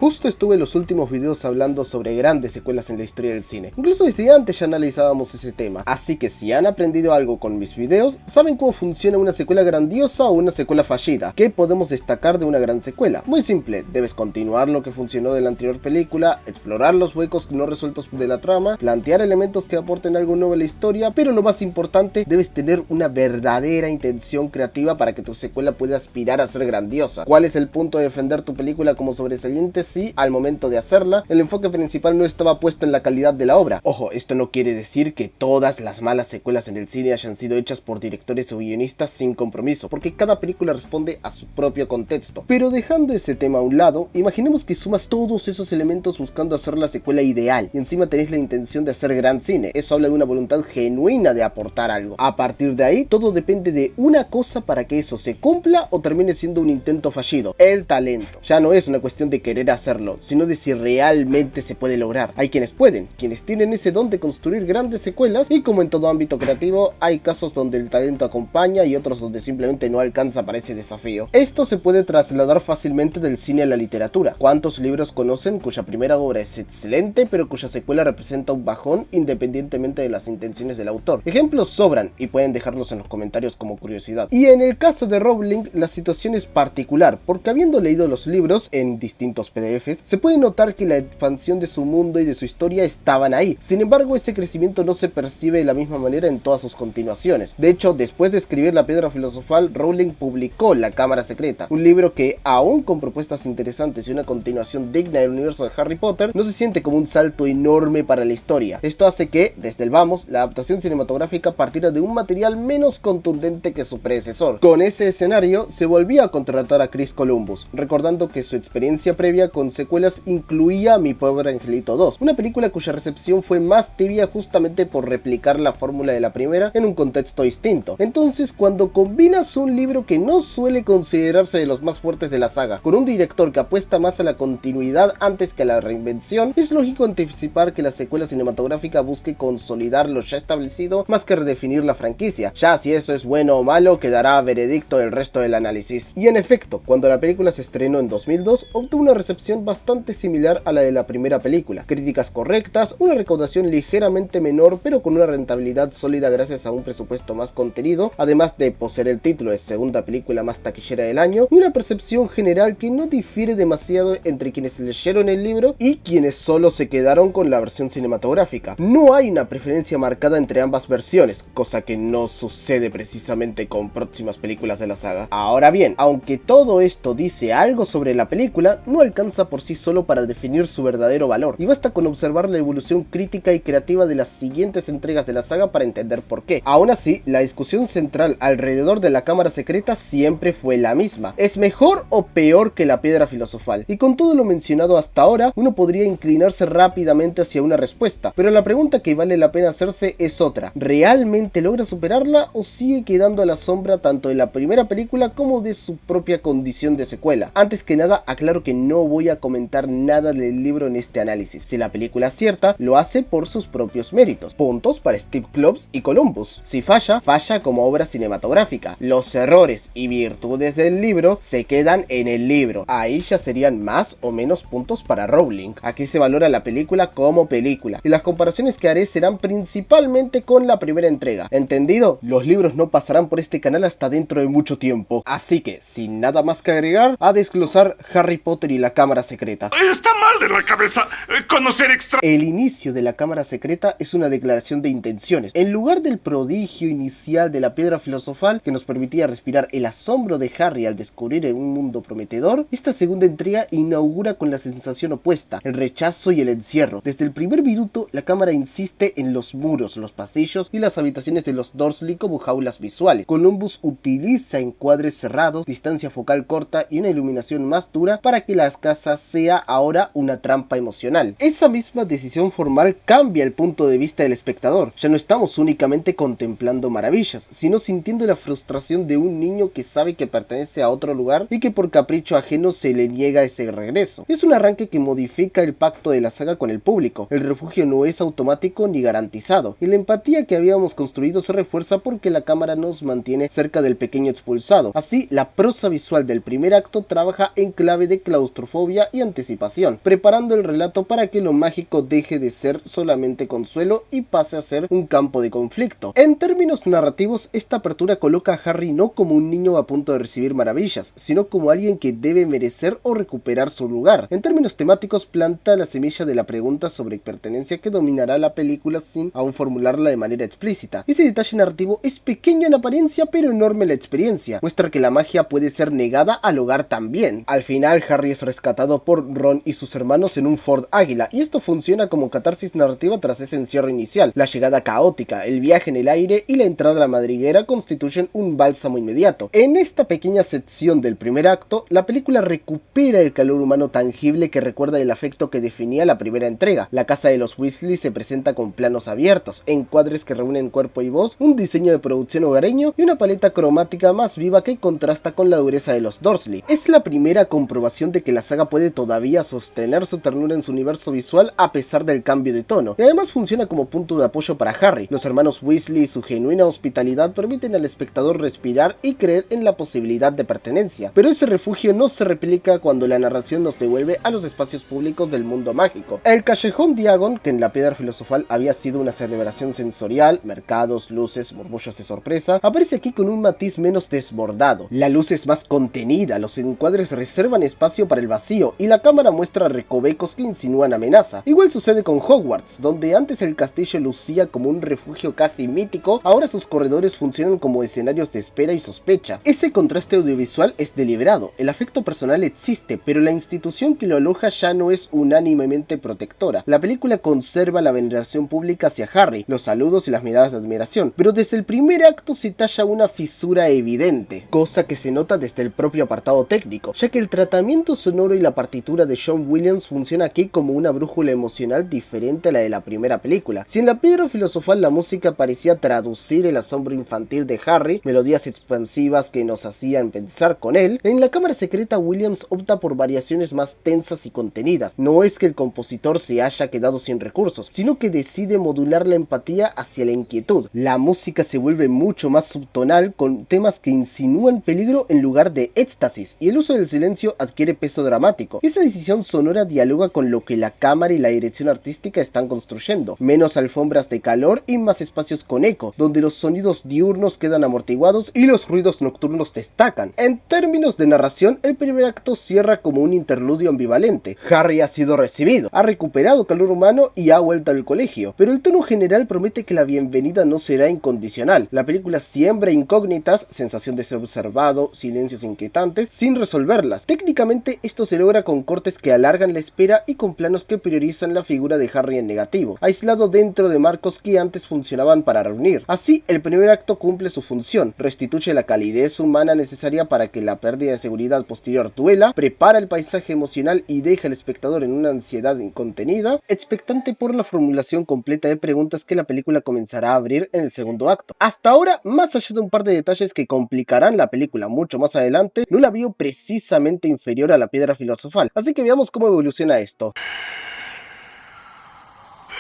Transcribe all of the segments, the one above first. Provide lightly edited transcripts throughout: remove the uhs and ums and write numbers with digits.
Justo estuve en los últimos videos hablando sobre grandes secuelas en la historia del cine. Incluso desde antes ya analizábamos ese tema. Así que si han aprendido algo con mis videos, saben cómo funciona una secuela grandiosa o una secuela fallida. ¿Qué podemos destacar de una gran secuela? Muy simple, debes continuar lo que funcionó de la anterior película, explorar los huecos no resueltos de la trama, plantear elementos que aporten algo nuevo a la historia, pero lo más importante, debes tener una verdadera intención creativa para que tu secuela pueda aspirar a ser grandiosa. ¿Cuál es el punto de defender tu película como sobresaliente si, al momento de hacerla, el enfoque principal no estaba puesto en la calidad de la obra? Ojo, esto no quiere decir que todas las malas secuelas en el cine hayan sido hechas por directores o guionistas sin compromiso, porque cada película responde a su propio contexto. Pero dejando ese tema a un lado, imaginemos que sumas todos esos elementos buscando hacer la secuela ideal, y encima tenés la intención de hacer gran cine. Eso habla de una voluntad genuina de aportar algo. A partir de ahí, todo depende de una cosa para que eso se cumpla o termine siendo un intento fallido: el talento. Ya no es una cuestión de querer hacerlo, sino de si realmente se puede lograr. Hay quienes pueden, quienes tienen ese don de construir grandes secuelas, y como en todo ámbito creativo, hay casos donde el talento acompaña y otros donde simplemente no alcanza para ese desafío. Esto se puede trasladar fácilmente del cine a la literatura. ¿Cuántos libros conocen cuya primera obra es excelente, pero cuya secuela representa un bajón independientemente de las intenciones del autor? Ejemplos sobran y pueden dejarlos en los comentarios como curiosidad. Y en el caso de Rowling, la situación es particular, porque habiendo leído los libros en distintos PDFs, se puede notar que la expansión de su mundo y de su historia estaban ahí. Sin embargo, ese crecimiento no se percibe de la misma manera en todas sus continuaciones. De hecho, después de escribir La Piedra Filosofal, Rowling publicó La Cámara Secreta, un libro que, aún con propuestas interesantes y una continuación digna del universo de Harry Potter, no se siente como un salto enorme para la historia. Esto hace que, desde el vamos, la adaptación cinematográfica partiera de un material menos contundente que su predecesor. Con ese escenario, se volvía a contratar a Chris Columbus, recordando que su experiencia previa con secuelas incluía Mi Pobre Angelito 2, una película cuya recepción fue más tibia justamente por replicar la fórmula de la primera en un contexto distinto. Entonces, cuando combinas un libro que no suele considerarse de los más fuertes de la saga, con un director que apuesta más a la continuidad antes que a la reinvención, es lógico anticipar que la secuela cinematográfica busque consolidar lo ya establecido más que redefinir la franquicia. Ya si eso es bueno o malo, quedará a veredicto el resto del análisis. Y en efecto, cuando la película se estrenó en 2002, obtuvo una recepción bastante similar a la de la primera película. Críticas correctas, una recaudación ligeramente menor, pero con una rentabilidad sólida gracias a un presupuesto más contenido, además de poseer el título de segunda película más taquillera del año, y una percepción general que no difiere demasiado entre quienes leyeron el libro y quienes solo se quedaron con la versión cinematográfica. No hay una preferencia marcada entre ambas versiones, cosa que no sucede precisamente con próximas películas de la saga. Ahora bien, aunque todo esto dice algo sobre la película, no alcanza por sí solo para definir su verdadero valor, y basta con observar la evolución crítica y creativa de las siguientes entregas de la saga para entender por qué. Aún así, la discusión central alrededor de La Cámara Secreta siempre fue la misma: ¿es mejor o peor que La Piedra Filosofal? Y con todo lo mencionado hasta ahora, uno podría inclinarse rápidamente hacia una respuesta, pero la pregunta que vale la pena hacerse es otra: ¿realmente logra superarla o sigue quedando a la sombra tanto de la primera película como de su propia condición de secuela? Antes que nada, aclaro que no voy a comentar nada del libro en este análisis. Si la película acierta, lo hace por sus propios méritos. Puntos para Steve Kloves y Columbus. Si falla, falla como obra cinematográfica. Los errores y virtudes del libro se quedan en el libro. Ahí ya serían más o menos puntos para Rowling. Aquí se valora la película como película, y las comparaciones que haré serán principalmente con la primera entrega. ¿Entendido? Los libros no pasarán por este canal hasta dentro de mucho tiempo. Así que, sin nada más que agregar, a desglosar Harry Potter y la Cámara Secreta. Está mal de la cabeza conocer El inicio de La Cámara Secreta es una declaración de intenciones. En lugar del prodigio inicial de La Piedra Filosofal, que nos permitía respirar el asombro de Harry al descubrir un mundo prometedor, esta segunda entrega inaugura con la sensación opuesta: el rechazo y el encierro. Desde el primer minuto, la cámara insiste en los muros, los pasillos y las habitaciones de los Dursley como jaulas visuales. Columbus utiliza encuadres cerrados, distancia focal corta y una iluminación más dura para que la casa sea ahora una trampa emocional. Esa misma decisión formal cambia el punto de vista del espectador. Ya no estamos únicamente contemplando maravillas, sino sintiendo la frustración de un niño que sabe que pertenece a otro lugar y que por capricho ajeno se le niega ese regreso. Es un arranque que modifica el pacto de la saga con el público. El refugio no es automático ni garantizado, y la empatía que habíamos construido se refuerza porque la cámara nos mantiene cerca del pequeño expulsado. Así, la prosa visual del primer acto trabaja en clave de claustrofobia claustrofobia y anticipación, preparando el relato para que lo mágico deje de ser solamente consuelo y pase a ser un campo de conflicto. En términos narrativos, esta apertura coloca a Harry no como un niño a punto de recibir maravillas, sino como alguien que debe merecer o recuperar su lugar. En términos temáticos, planta la semilla de la pregunta sobre pertenencia que dominará la película sin aún formularla de manera explícita. Ese detalle narrativo es pequeño en apariencia pero enorme en la experiencia. Muestra que la magia puede ser negada al hogar también. Al final, Harry es rescatado por Ron y sus hermanos en un Ford Águila, y esto funciona como catarsis narrativa tras ese encierro inicial. La llegada caótica, el viaje en el aire y la entrada a la madriguera constituyen un bálsamo inmediato. En esta pequeña sección del primer acto, la película recupera el calor humano tangible que recuerda el afecto que definía la primera entrega. La casa de los Weasley se presenta con planos abiertos, encuadres que reúnen cuerpo y voz, un diseño de producción hogareño y una paleta cromática más viva que contrasta con la dureza de los Dursley. Es la primera comprobación de que la saga puede todavía sostener su ternura en su universo visual a pesar del cambio de tono, y además funciona como punto de apoyo para Harry. Los hermanos Weasley y su genuina hospitalidad permiten al espectador respirar y creer en la posibilidad de pertenencia, pero ese refugio no se replica cuando la narración nos devuelve a los espacios públicos del mundo mágico. El callejón Diagon, que en la Piedra Filosofal había sido una celebración sensorial, mercados, luces, murmullos de sorpresa, aparece aquí con un matiz menos desbordado. La luz es más contenida, los encuadres reservan espacio para el vacío y la cámara muestra recovecos que insinúan amenaza. Igual sucede con Hogwarts, donde antes el castillo lucía como un refugio casi mítico, ahora sus corredores funcionan como escenarios de espera y sospecha. Ese contraste audiovisual es deliberado, el afecto personal existe, pero la institución que lo aloja ya no es unánimemente protectora. La película conserva la veneración pública hacia Harry, los saludos y las miradas de admiración, pero desde el primer acto se talla una fisura evidente, cosa que se nota desde el propio apartado técnico, ya que el tratamiento sonoro y la partitura de John Williams funciona aquí como una brújula emocional diferente a la de la primera película. Si en la Piedra Filosofal la música parecía traducir el asombro infantil de Harry, melodías expansivas que nos hacían pensar con él, en la cámara secreta Williams opta por variaciones más tensas y contenidas. No es que el compositor se haya quedado sin recursos, sino que decide modular la empatía hacia la inquietud. La música se vuelve mucho más subtonal, con temas que insinúan peligro en lugar de éxtasis, y el uso del silencio adquiere peso dramático. Esa decisión sonora dialoga con lo que la cámara y la dirección artística están construyendo: menos alfombras de calor y más espacios con eco, donde los sonidos diurnos quedan amortiguados y los ruidos nocturnos destacan. En términos de narración, el primer acto cierra como un interludio ambivalente. Harry ha sido recibido, ha recuperado calor humano y ha vuelto al colegio, pero el tono general promete que la bienvenida no será incondicional. La película siembra incógnitas, sensación de ser observado, silencios inquietantes, sin resolverlas. Técnicamente esto se logra con cortes que alargan la espera y con planos que priorizan la figura de Harry en negativo, aislado dentro de marcos que antes funcionaban para reunir. Así, el primer acto cumple su función, restituye la calidez humana necesaria para que la pérdida de seguridad posterior duela, prepara el paisaje emocional y deja al espectador en una ansiedad incontenida, expectante por la formulación completa de preguntas que la película comenzará a abrir en el segundo acto. Hasta ahora, más allá de un par de detalles que complicarán la película mucho más adelante, no la veo precisamente inferior a la Piedra Filosofal, así que veamos cómo evoluciona esto.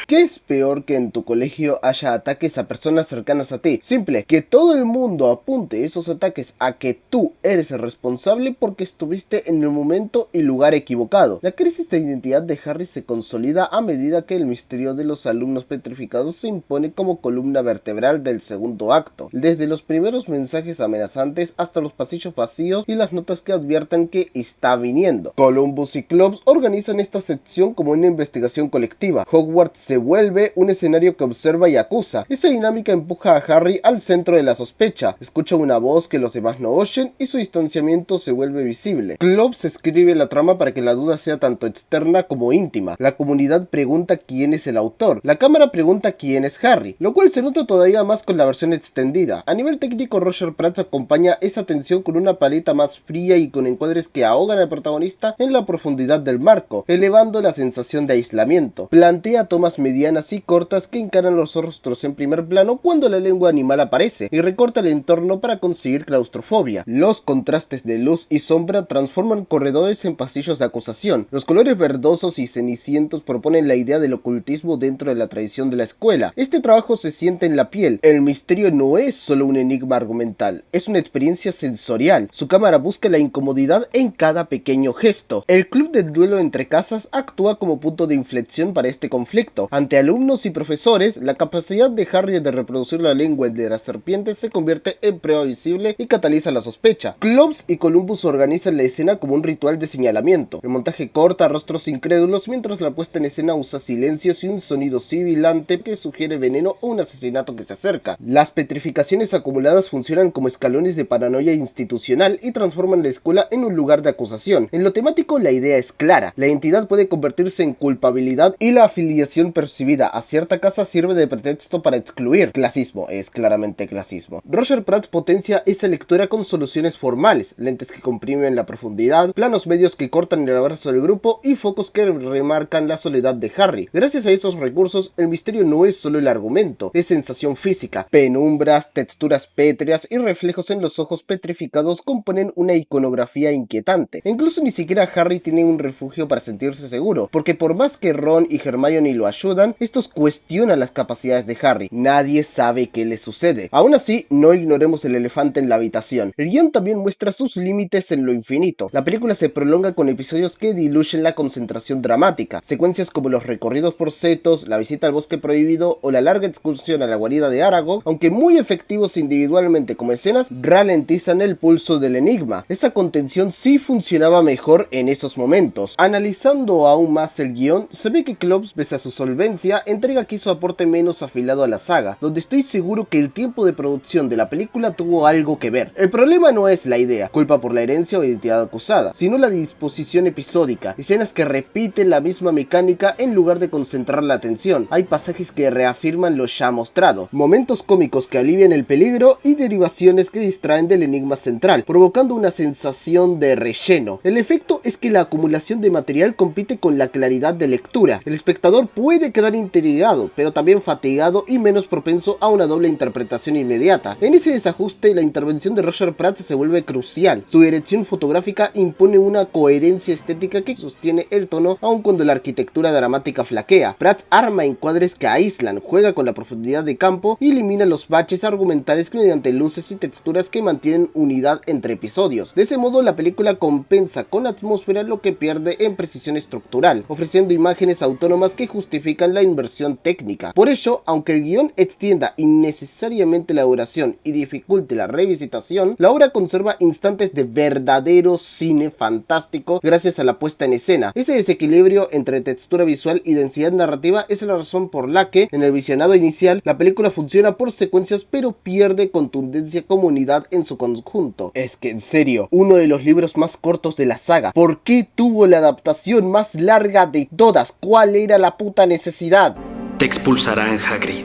¿Qué es peor que en tu colegio haya ataques a personas cercanas a ti? Simple, que todo el mundo apunte esos ataques a que tú eres el responsable porque estuviste en el momento y lugar equivocado. La crisis de identidad de Harry se consolida a medida que el misterio de los alumnos petrificados se impone como columna vertebral del segundo acto, desde los primeros mensajes amenazantes hasta los pasillos vacíos y las notas que advierten que está viniendo. Columbus y Clubs organizan esta sección como una investigación colectiva. Hogwarts se vuelve un escenario que observa y acusa. Esa dinámica empuja a Harry al centro de la sospecha. Escucha una voz que los demás no oyen y su distanciamiento se vuelve visible. Clubs escribe la trama para que la duda sea tanto externa como íntima. La comunidad pregunta quién es el autor. La cámara pregunta quién es Harry, lo cual se nota todavía más con la versión extendida. A nivel técnico, Roger Pratt acompaña esa tensión con una paleta más fría y con encuadres que ahogan al protagonista en la profundidad del marco, elevando la sensación de aislamiento. Plantea tomas medianas y cortas que encaran los rostros en primer plano cuando la lengua animal aparece y recorta el entorno para conseguir claustrofobia. Los contrastes de luz y sombra transforman corredores en pasillos de acusación. Los colores verdosos y cenicientos proponen la idea del ocultismo dentro de la tradición de la escuela. Este trabajo se siente en la piel. El misterio no es solo un enigma argumental, es una experiencia sensorial. Su cámara busca la incomodidad en cada pequeño gesto. El club del duelo entre casas actúa como punto de inflexión para este conflicto. Ante alumnos y profesores, la capacidad de Harry de reproducir la lengua de las serpientes se convierte en prueba visible y cataliza la sospecha. Klops y Columbus organizan la escena como un ritual de señalamiento. El montaje corta rostros incrédulos mientras la puesta en escena usa silencios y un sonido sibilante que sugiere veneno o un asesinato que se acerca. Las petrificaciones acumuladas funcionan como escalones de paranoia institucional y transforman la escuela en un lugar de acusación. En lo temático, la idea es clara. La entidad puede convertirse en culpabilidad y la afiliación percibida a cierta casa sirve de pretexto para excluir. Clasismo, es claramente clasismo. Roger Pratt potencia esa lectura con soluciones formales, lentes que comprimen la profundidad, planos medios que cortan el abrazo del grupo y focos que remarcan la soledad de Harry. Gracias a esos recursos, el misterio no es solo el argumento, es sensación física. Penumbras, texturas pétreas y reflejos en los ojos petrificados componen una iconografía inquietante. E incluso ni siquiera Harry tiene un refugio para sentirse seguro, porque por más que Ron y Hermione lo ayudan, estos cuestionan las capacidades de Harry. Nadie sabe qué le sucede. Aún así, no ignoremos el elefante en la habitación. El guión también muestra sus límites en lo infinito. La película se prolonga con episodios que diluyen la concentración dramática. Secuencias como los recorridos por setos, la visita al bosque prohibido o la larga excursión a la guarida de Aragog, aunque muy efectivos individualmente como escenas, ralentizan el pulso del enigma. Esa contención sí funcionaba mejor en esos momentos. Analizando aún más el guión, se ve que Klops, pese a su solvencia, entrega aquí su aporte menos afilado a la saga, donde estoy seguro que el tiempo de producción de la película tuvo algo que ver. El problema no es la idea, culpa por la herencia o identidad acusada, sino la disposición episódica, escenas que repiten la misma mecánica en lugar de concentrar la atención. Hay pasajes que reafirman lo ya mostrado, momentos cómicos que alivian el peligro y derivaciones que distraen del enigma central, provocando una sensación de relleno. El efecto es que la acumulación de material compite con la claridad de lectura. El espectador puede quedar intrigado, pero también fatigado y menos propenso a una doble interpretación inmediata. En ese desajuste, la intervención de Roger Pratt se vuelve crucial. Su dirección fotográfica impone una coherencia estética que sostiene el tono aun cuando la arquitectura dramática flaquea. Pratt arma encuadres que aíslan, juega con la profundidad de campo y elimina los baches argumentales mediante luces y texturas que mantienen unidad entre episodios. De ese modo, la película compensa con atmósfera lo que pierde en precisión estructural, ofreciendo imágenes autónomas que justifican la inversión técnica. Por ello, aunque el guión extienda innecesariamente la duración y dificulte la revisitación, la obra conserva instantes de verdadero cine fantástico gracias a la puesta en escena. Ese desequilibrio entre textura visual y densidad narrativa es la razón por la que, en el visionado inicial, la película funciona por secuencias pero pierde contundencia como unidad en su conjunto. Es que en serio, uno de los libros más cortos de la saga, ¿por qué tuvo la adaptación más larga de todas? ¿Cuál era la puta necesidad? Te expulsarán, Hagrid.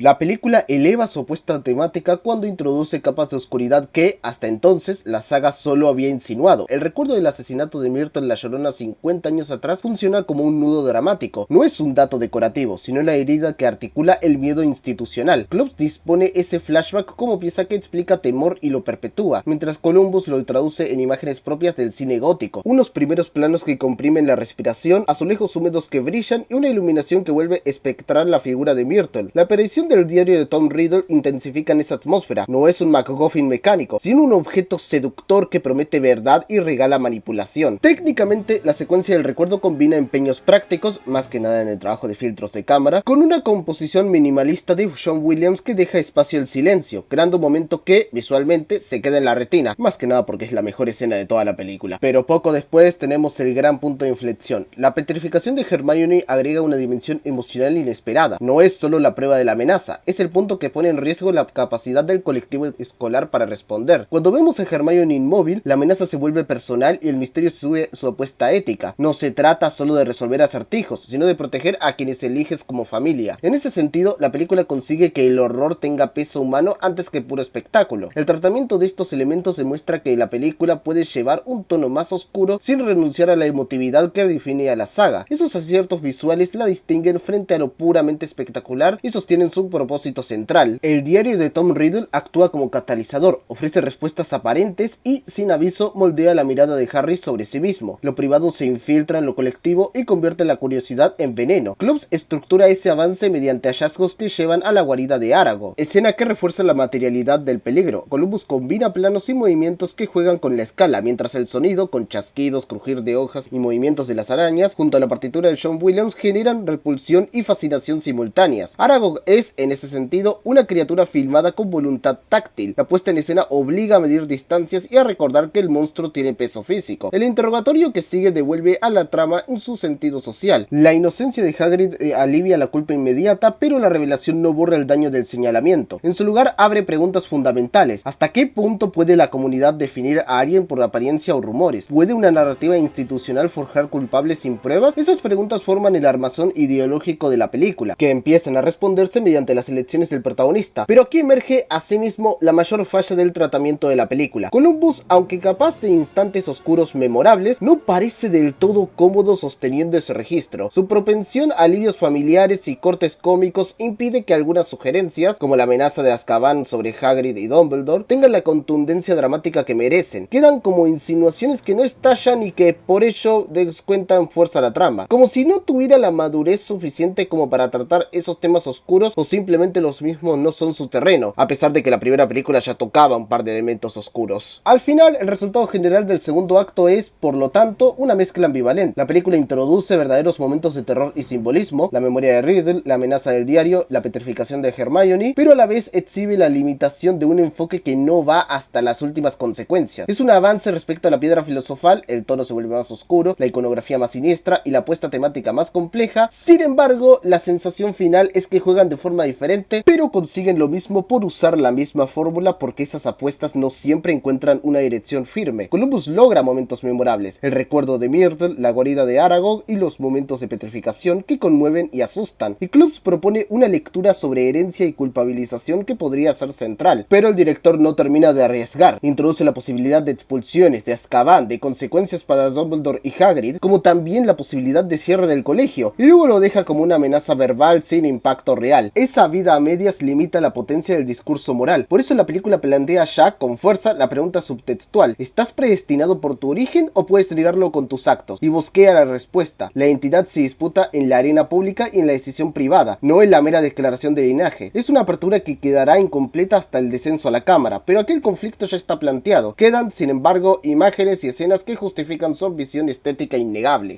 La película eleva su apuesta temática cuando introduce capas de oscuridad que, hasta entonces, la saga solo había insinuado. El recuerdo del asesinato de Myrtle la Llorona 50 años atrás funciona como un nudo dramático. No es un dato decorativo, sino la herida que articula el miedo institucional. Klops dispone ese flashback como pieza que explica temor y lo perpetúa, mientras Columbus lo traduce en imágenes propias del cine gótico. Unos primeros planos que comprimen la respiración, azulejos húmedos que brillan y una iluminación que vuelve espectral la figura de Myrtle. La aparición del diario de Tom Riddle intensifican esa atmósfera. No es un MacGuffin mecánico, sino un objeto seductor que promete verdad y regala manipulación. Técnicamente, la secuencia del recuerdo combina empeños prácticos, más que nada en el trabajo de filtros de cámara, con una composición minimalista de John Williams que deja espacio al silencio, creando un momento que, visualmente, se queda en la retina, más que nada porque es la mejor escena de toda la película. Pero poco después tenemos el gran punto de inflexión. La petrificación de Hermione agrega una dimensión emocional inesperada. No es solo la prueba de la amenaza, amenaza. Es el punto que pone en riesgo la capacidad del colectivo escolar para responder. Cuando vemos a Hermione inmóvil, la amenaza se vuelve personal y el misterio sube su apuesta ética. No se trata solo de resolver acertijos, sino de proteger a quienes eliges como familia. En ese sentido, la película consigue que el horror tenga peso humano antes que puro espectáculo. El tratamiento de estos elementos demuestra que la película puede llevar un tono más oscuro sin renunciar a la emotividad que define a la saga. Esos aciertos visuales la distinguen frente a lo puramente espectacular y sostienen su propósito central. El diario de Tom Riddle actúa como catalizador, ofrece respuestas aparentes y, sin aviso, moldea la mirada de Harry sobre sí mismo. Lo privado se infiltra en lo colectivo y convierte la curiosidad en veneno. Clubs estructura ese avance mediante hallazgos que llevan a la guarida de Aragog, escena que refuerza la materialidad del peligro. Columbus combina planos y movimientos que juegan con la escala, mientras el sonido, con chasquidos, crujir de hojas y movimientos de las arañas, junto a la partitura de John Williams, generan repulsión y fascinación simultáneas. Aragog es, en ese sentido, una criatura filmada con voluntad táctil. La puesta en escena obliga a medir distancias y a recordar que el monstruo tiene peso físico. El interrogatorio que sigue devuelve a la trama en su sentido social. La inocencia de Hagrid alivia la culpa inmediata, pero la revelación no borra el daño del señalamiento. En su lugar, abre preguntas fundamentales. ¿Hasta qué punto puede la comunidad definir a alguien por apariencia o rumores? ¿Puede una narrativa institucional forjar culpables sin pruebas? Esas preguntas forman el armazón ideológico de la película, que empiezan a responderse mediante las elecciones del protagonista. Pero aquí emerge asimismo la mayor falla del tratamiento de la película. Columbus, aunque capaz de instantes oscuros memorables, no parece del todo cómodo sosteniendo ese registro. Su propensión a alivios familiares y cortes cómicos impide que algunas sugerencias, como la amenaza de Azkaban sobre Hagrid y Dumbledore, tengan la contundencia dramática que merecen. Quedan como insinuaciones que no estallan y que por ello descuentan fuerza a la trama, como si no tuviera la madurez suficiente como para tratar esos temas oscuros, o simplemente los mismos no son su terreno, a pesar de que la primera película ya tocaba un par de elementos oscuros. Al final, el resultado general del segundo acto es, por lo tanto, una mezcla ambivalente. La película introduce verdaderos momentos de terror y simbolismo, la memoria de Riddle, la amenaza del diario, la petrificación de Hermione, pero a la vez exhibe la limitación de un enfoque que no va hasta las últimas consecuencias. Es un avance respecto a la piedra filosofal, el tono se vuelve más oscuro, la iconografía más siniestra y la apuesta temática más compleja. Sin embargo, la sensación final es que juegan de forma diferente, pero consiguen lo mismo por usar la misma fórmula, porque esas apuestas no siempre encuentran una dirección firme. Columbus logra momentos memorables, el recuerdo de Myrtle, la guarida de Aragog y los momentos de petrificación que conmueven y asustan. Y Clubs propone una lectura sobre herencia y culpabilización que podría ser central, pero el director no termina de arriesgar. Introduce la posibilidad de expulsiones, de Azkaban, de consecuencias para Dumbledore y Hagrid, como también la posibilidad de cierre del colegio, y luego lo deja como una amenaza verbal sin impacto real. Esa vida a medias limita la potencia del discurso moral. Por eso la película plantea ya con fuerza la pregunta subtextual: ¿estás predestinado por tu origen o puedes ligarlo con tus actos? Y bosquea la respuesta. La identidad se disputa en la arena pública y en la decisión privada, no en la mera declaración de linaje. Es una apertura que quedará incompleta hasta el descenso a la cámara, pero aquel conflicto ya está planteado. Quedan, sin embargo, imágenes y escenas que justifican su ambición estética innegable.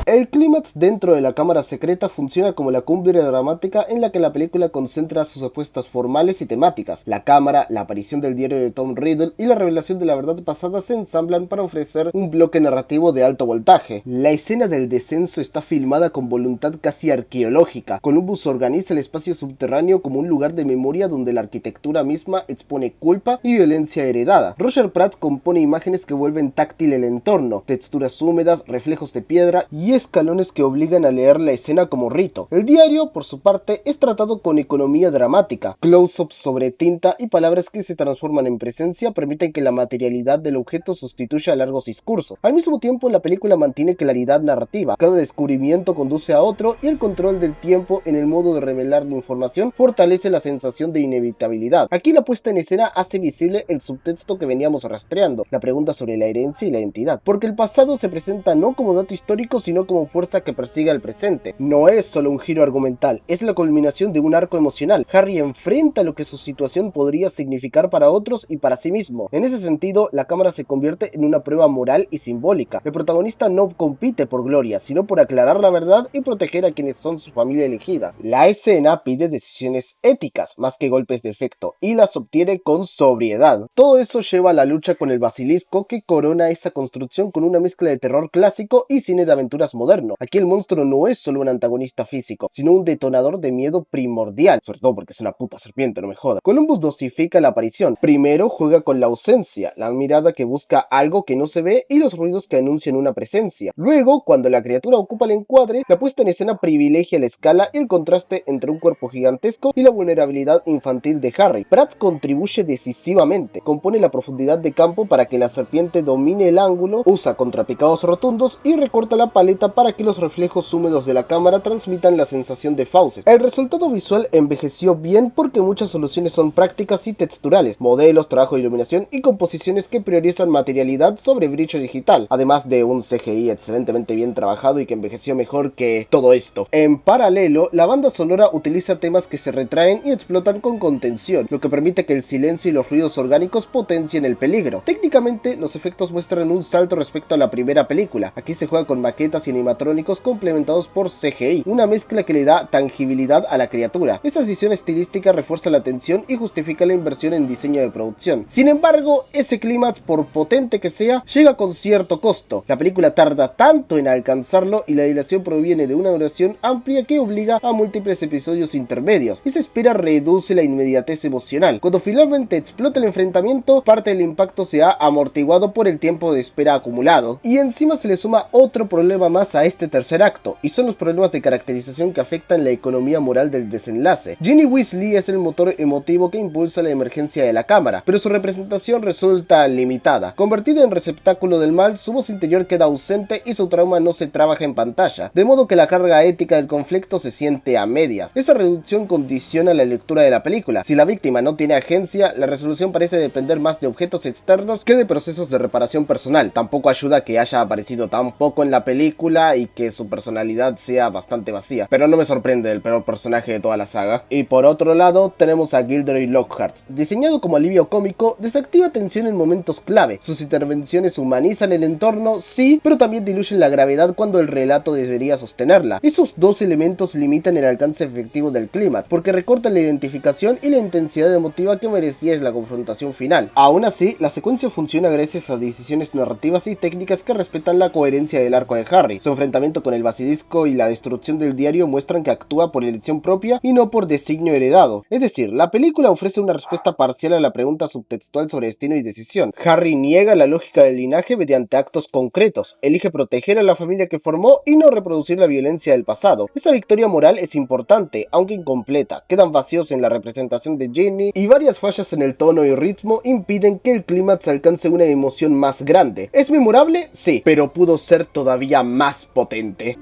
El clímax dentro de la cámara secreta funciona como la cumbre dramática en la que la película concentra sus apuestas formales y temáticas. La cámara, la aparición del diario de Tom Riddle y la revelación de la verdad pasada se ensamblan para ofrecer un bloque narrativo de alto voltaje. La escena del descenso está filmada con voluntad casi arqueológica. Columbus organiza el espacio subterráneo como un lugar de memoria donde la arquitectura misma expone culpa y violencia heredada. Roger Pratt compone imágenes que vuelven táctil el entorno, texturas húmedas, reflejos de piedra y escalones que obligan a leer la escena como rito. El diario, por su parte, es tratado con economía dramática. Close-ups sobre tinta y palabras que se transforman en presencia permiten que la materialidad del objeto sustituya largos discursos. Al mismo tiempo, la película mantiene claridad narrativa. Cada descubrimiento conduce a otro y el control del tiempo en el modo de revelar la información fortalece la sensación de inevitabilidad. Aquí la puesta en escena hace visible el subtexto que veníamos rastreando, la pregunta sobre la herencia y la identidad, porque el pasado se presenta no como dato histórico, sino como fuerza que persigue al presente. No es solo un giro argumental, es la culminación de un arco emocional. Harry enfrenta lo que su situación podría significar para otros y para sí mismo. En ese sentido, la cámara se convierte en una prueba moral y simbólica. El protagonista no compite por gloria, sino por aclarar la verdad y proteger a quienes son su familia elegida. La escena pide decisiones éticas, más que golpes de efecto, y las obtiene con sobriedad. Todo eso lleva a la lucha con el basilisco, que corona esa construcción con una mezcla de terror clásico y cine de aventuras más moderno. Aquí el monstruo no es solo un antagonista físico, sino un detonador de miedo primordial, sobre todo porque es una puta serpiente, no me joda. Columbus dosifica la aparición. Primero juega con la ausencia, la mirada que busca algo que no se ve y los ruidos que anuncian una presencia. Luego, cuando la criatura ocupa el encuadre, la puesta en escena privilegia la escala y el contraste entre un cuerpo gigantesco y la vulnerabilidad infantil de Harry. Pratt contribuye decisivamente, compone la profundidad de campo para que la serpiente domine el ángulo, usa contrapicados rotundos y recorta la paleta para que los reflejos húmedos de la cámara transmitan la sensación de fauces. El resultado visual envejeció bien porque muchas soluciones son prácticas y texturales, modelos, trabajo de iluminación y composiciones que priorizan materialidad sobre brillo digital, además de un CGI excelentemente bien trabajado y que envejeció mejor que todo esto. En paralelo, la banda sonora utiliza temas que se retraen y explotan con contención, lo que permite que el silencio y los ruidos orgánicos potencien el peligro. Técnicamente, los efectos muestran un salto respecto a la primera película. Aquí se juega con maquetas y animatrónicos complementados por CGI, una mezcla que le da tangibilidad a la criatura. Esa decisión estilística refuerza la tensión y justifica la inversión en diseño de producción. Sin embargo, ese clímax, por potente que sea, llega con cierto costo. La película tarda tanto en alcanzarlo y la dilación proviene de una duración amplia que obliga a múltiples episodios intermedios. Esa espera reduce la inmediatez emocional. Cuando finalmente explota el enfrentamiento, parte del impacto se ha amortiguado por el tiempo de espera acumulado. Y encima se le suma otro problema más a este tercer acto, y son los problemas de caracterización que afectan la economía moral del desenlace. Ginny Weasley es el motor emotivo que impulsa la emergencia de la cámara, pero su representación resulta limitada. Convertida en receptáculo del mal, su voz interior queda ausente y su trauma no se trabaja en pantalla, de modo que la carga ética del conflicto se siente a medias. Esa reducción condiciona la lectura de la película. Si la víctima no tiene agencia, la resolución parece depender más de objetos externos que de procesos de reparación personal. Tampoco ayuda que haya aparecido tan poco en la película y que su personalidad sea bastante vacía, pero no me sorprende el peor personaje de toda la saga. Y por otro lado, tenemos a Gilderoy Lockhart. Diseñado como alivio cómico, desactiva tensión en momentos clave. Sus intervenciones humanizan el entorno, sí, pero también diluyen la gravedad cuando el relato debería sostenerla. Esos dos elementos limitan el alcance efectivo del clímax, porque recortan la identificación y la intensidad emotiva que merecía la confrontación final. Aún así, la secuencia funciona gracias a decisiones narrativas y técnicas que respetan la coherencia del arco de Harry. Su enfrentamiento con el basilisco y la destrucción del diario muestran que actúa por elección propia y no por designio heredado. Es decir, la película ofrece una respuesta parcial a la pregunta subtextual sobre destino y decisión. Harry niega la lógica del linaje mediante actos concretos, elige proteger a la familia que formó y no reproducir la violencia del pasado. Esa victoria moral es importante, aunque incompleta. Quedan vacíos en la representación de Ginny y varias fallas en el tono y ritmo impiden que el clímax alcance una emoción más grande. ¿Es memorable? Sí, pero pudo ser todavía más potente.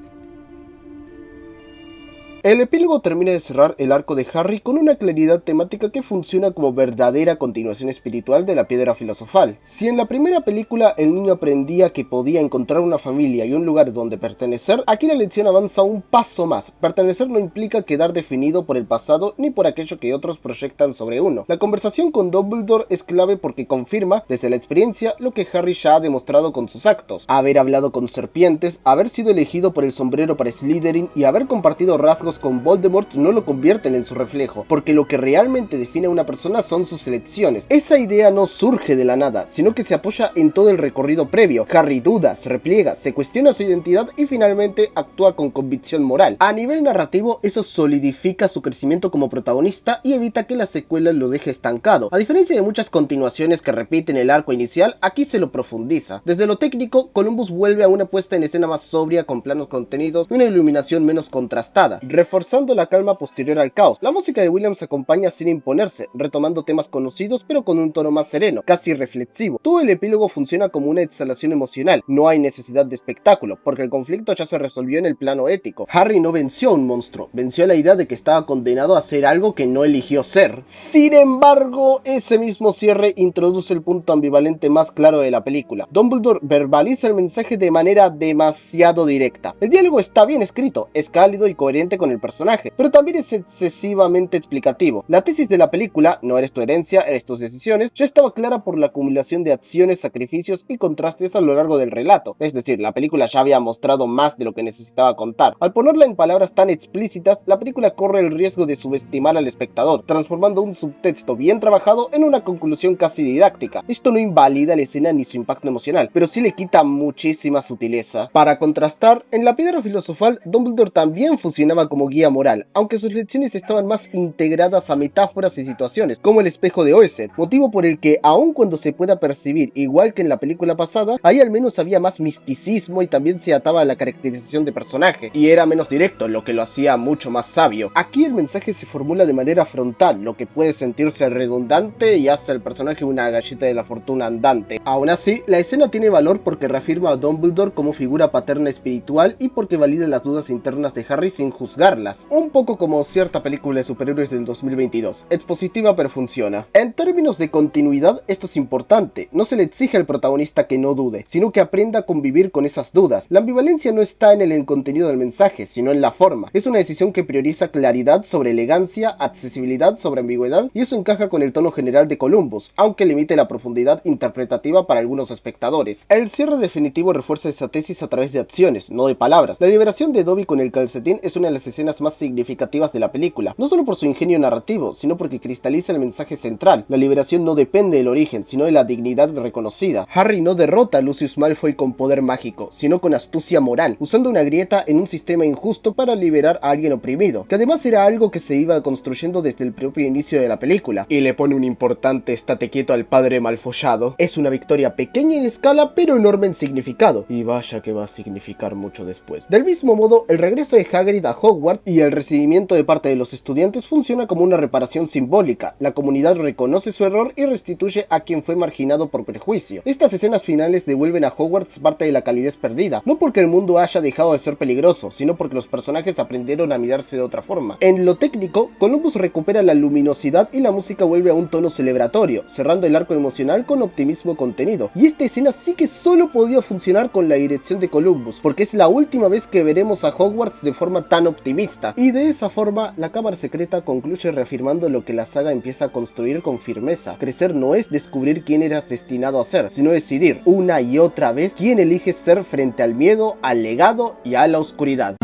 El epílogo termina de cerrar el arco de Harry con una claridad temática que funciona como verdadera continuación espiritual de la piedra filosofal. Si en la primera película el niño aprendía que podía encontrar una familia y un lugar donde pertenecer, aquí la lección avanza un paso más. Pertenecer no implica quedar definido por el pasado ni por aquello que otros proyectan sobre uno. La conversación con Dumbledore es clave porque confirma desde la experiencia lo que Harry ya ha demostrado con sus actos: haber hablado con serpientes, haber sido elegido por el sombrero para Slytherin y haber compartido rasgos con Voldemort no lo convierten en su reflejo, porque lo que realmente define a una persona son sus elecciones. Esa idea no surge de la nada, sino que se apoya en todo el recorrido previo. Harry duda, se repliega, se cuestiona su identidad y finalmente actúa con convicción moral. A nivel narrativo, eso solidifica su crecimiento como protagonista y evita que la secuela lo deje estancado. A diferencia de muchas continuaciones que repiten el arco inicial, aquí se lo profundiza. Desde lo técnico, Columbus vuelve a una puesta en escena más sobria, con planos contenidos y una iluminación menos contrastada, reforzando la calma posterior al caos. La música de Williams acompaña sin imponerse, retomando temas conocidos pero con un tono más sereno, casi reflexivo. Todo el epílogo funciona como una exhalación emocional. No hay necesidad de espectáculo, porque el conflicto ya se resolvió en el plano ético. Harry no venció a un monstruo, venció la idea de que estaba condenado a ser algo que no eligió ser. Sin embargo, ese mismo cierre introduce el punto ambivalente más claro de la película. Dumbledore verbaliza el mensaje de manera demasiado directa. El diálogo está bien escrito, es cálido y coherente con el personaje, pero también es excesivamente explicativo. La tesis de la película, no eres tu herencia, eres tus decisiones, ya estaba clara por la acumulación de acciones, sacrificios y contrastes a lo largo del relato. Es decir, la película ya había mostrado más de lo que necesitaba contar. Al ponerla en palabras tan explícitas, la película corre el riesgo de subestimar al espectador, transformando un subtexto bien trabajado en una conclusión casi didáctica. Esto no invalida la escena ni su impacto emocional, pero sí le quita muchísima sutileza. Para contrastar, en la piedra filosofal, Dumbledore también funcionaba como guía moral, aunque sus lecciones estaban más integradas a metáforas y situaciones, como el espejo de Oesed, motivo por el que, aun cuando se pueda percibir igual que en la película pasada, ahí al menos había más misticismo y también se ataba a la caracterización de personaje, y era menos directo, lo que lo hacía mucho más sabio. Aquí el mensaje se formula de manera frontal, lo que puede sentirse redundante y hace al personaje una galleta de la fortuna andante. Aún así, la escena tiene valor porque reafirma a Dumbledore como figura paterna espiritual y porque valida las dudas internas de Harry sin juzgarlas. Un poco como cierta película de superhéroes del 2022. Expositiva pero funciona. En términos de continuidad, esto es importante. No se le exige al protagonista que no dude, sino que aprenda a convivir con esas dudas. La ambivalencia no está en el contenido del mensaje, sino en la forma. Es una decisión que prioriza claridad sobre elegancia, accesibilidad sobre ambigüedad, y eso encaja con el tono general de Columbus, aunque limite la profundidad interpretativa para algunos espectadores. El cierre definitivo refuerza esa tesis a través de acciones, no de palabras. La liberación de Dobby con el calcetín es una de las escenas más significativas de la película, no solo por su ingenio narrativo, sino porque cristaliza el mensaje central. La liberación no depende del origen, sino de la dignidad reconocida. Harry no derrota a Lucius Malfoy con poder mágico, sino con astucia moral, usando una grieta en un sistema injusto para liberar a alguien oprimido, que además era algo que se iba construyendo desde el propio inicio de la película. Y le pone un importante estate quieto al padre malfollado. Es una victoria pequeña en escala, pero enorme en significado, y vaya que va a significar mucho después. Del mismo modo, el regreso de Hagrid a Hogwarts y el recibimiento de parte de los estudiantes funciona como una reparación simbólica. La comunidad reconoce su error y restituye a quien fue marginado por prejuicio. Estas escenas finales devuelven a Hogwarts parte de la calidez perdida, no porque el mundo haya dejado de ser peligroso, sino porque los personajes aprendieron a mirarse de otra forma. En lo técnico, Columbus recupera la luminosidad y la música vuelve a un tono celebratorio, cerrando el arco emocional con optimismo contenido. Y esta escena sí que solo podía funcionar con la dirección de Columbus, porque es la última vez que veremos a Hogwarts de forma tan optimista. Y de esa forma, la cámara secreta concluye reafirmando lo que la saga empieza a construir con firmeza. Crecer no es descubrir quién eras destinado a ser, sino decidir una y otra vez quién eliges ser frente al miedo, al legado y a la oscuridad.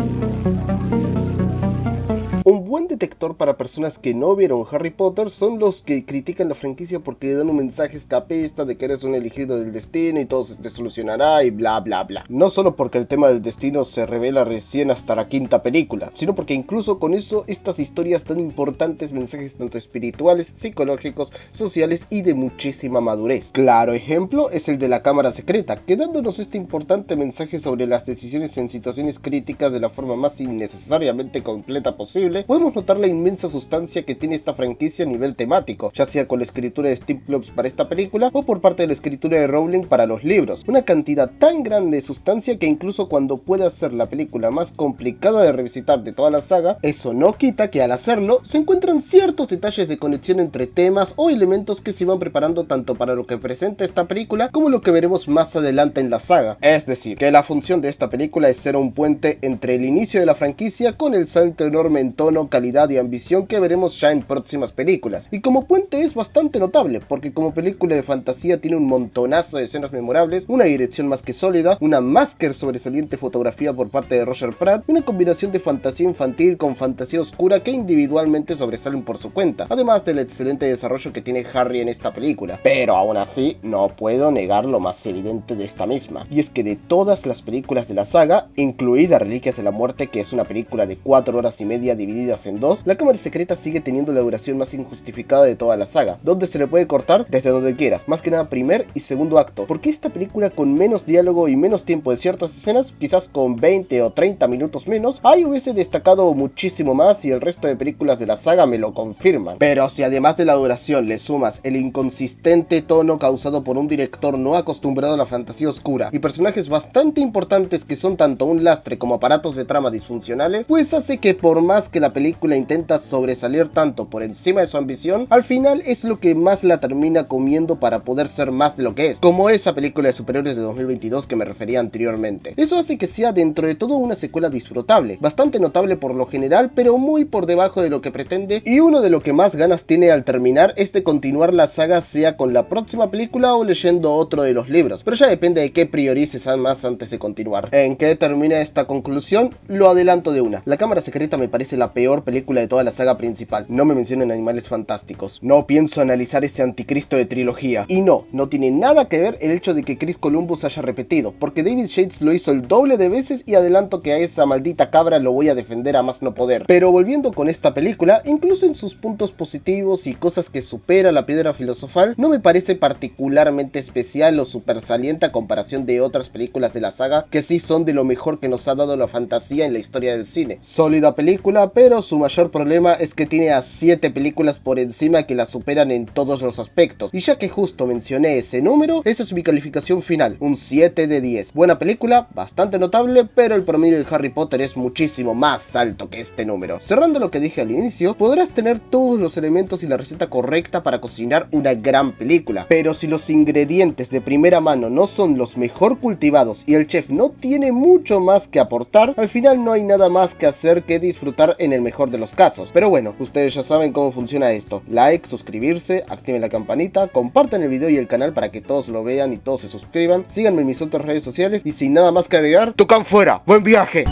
Un buen detector para personas que no vieron Harry Potter son los que critican la franquicia porque dan un mensaje escapista de que eres un elegido del destino y todo se te solucionará y bla bla bla. No solo porque el tema del destino se revela recién hasta la quinta película, sino porque incluso con eso estas historias dan importantes mensajes tanto espirituales, psicológicos, sociales y de muchísima madurez. Claro ejemplo es el de la cámara secreta, que dándonos este importante mensaje sobre las decisiones en situaciones críticas de la forma más innecesariamente completa posible, podemos notar la inmensa sustancia que tiene esta franquicia a nivel temático, ya sea con la escritura de Steve Kloves para esta película o por parte de la escritura de Rowling para los libros. Una cantidad tan grande de sustancia que incluso cuando pueda ser la película más complicada de revisitar de toda la saga, eso no quita que al hacerlo se encuentran ciertos detalles de conexión entre temas o elementos que se van preparando tanto para lo que presenta esta película como lo que veremos más adelante en la saga. Es decir, que la función de esta película es ser un puente entre el inicio de la franquicia con el salto enorme en tono, calidad y ambición que veremos ya en próximas películas. Y como puente es bastante notable, porque como película de fantasía tiene un montonazo de escenas memorables, una dirección más que sólida, una más que sobresaliente fotografía por parte de Roger Pratt, y una combinación de fantasía infantil con fantasía oscura que individualmente sobresalen por su cuenta, además del excelente desarrollo que tiene Harry en esta película. Pero aún así, no puedo negar lo más evidente de esta misma, y es que de todas las películas de la saga, incluida Reliquias de la Muerte, que es una película de 4 horas y media divididas en dos, la cámara secreta sigue teniendo la duración más injustificada de toda la saga, donde se le puede cortar desde donde quieras, más que nada primer y segundo acto, porque esta película con menos diálogo y menos tiempo de ciertas escenas, quizás con 20 o 30 minutos menos, ahí hubiese destacado muchísimo más y el resto de películas de la saga me lo confirman. Pero si además de la duración le sumas el inconsistente tono causado por un director no acostumbrado a la fantasía oscura y personajes bastante importantes que son tanto un lastre como aparatos de trama disfuncionales, pues hace que por más que la película película intenta sobresalir tanto por encima de su ambición, al final es lo que más la termina comiendo para poder ser más de lo que es, como esa película de superhéroes de 2022 que me refería anteriormente. Eso hace que sea dentro de todo una secuela disfrutable, bastante notable por lo general, pero muy por debajo de lo que pretende, y uno de lo que más ganas tiene al terminar es de continuar la saga, sea con la próxima película o leyendo otro de los libros, pero ya depende de qué priorices más antes de continuar. ¿En qué termina esta conclusión? Lo adelanto de una. La Cámara Secreta me parece la peor película de toda la saga principal. No me mencionen Animales Fantásticos. No pienso analizar ese anticristo de trilogía. Y no tiene nada que ver el hecho de que Chris Columbus haya repetido, porque David Yates lo hizo el doble de veces y adelanto que a esa maldita cabra lo voy a defender a más no poder. Pero volviendo con esta película, incluso en sus puntos positivos y cosas que supera la Piedra Filosofal, no me parece particularmente especial o super saliente a comparación de otras películas de la saga que sí son de lo mejor que nos ha dado la fantasía en la historia del cine. Sólida película, pero su mayor problema es que tiene a 7 películas por encima que la superan en todos los aspectos, y ya que justo mencioné ese número, esa es mi calificación final, un 7 de 10. Buena película, bastante notable, pero el promedio de Harry Potter es muchísimo más alto que este número. Cerrando lo que dije al inicio, podrás tener todos los elementos y la receta correcta para cocinar una gran película, pero si los ingredientes de primera mano no son los mejor cultivados y el chef no tiene mucho más que aportar, al final no hay nada más que hacer que disfrutar en el mejor de los casos. Pero bueno, ustedes ya saben cómo funciona esto: like, suscribirse, activen la campanita, compartan el video y el canal para que todos lo vean y todos se suscriban, síganme en mis otras redes sociales y sin nada más que agregar, ¡Tucán fuera! ¡Buen viaje!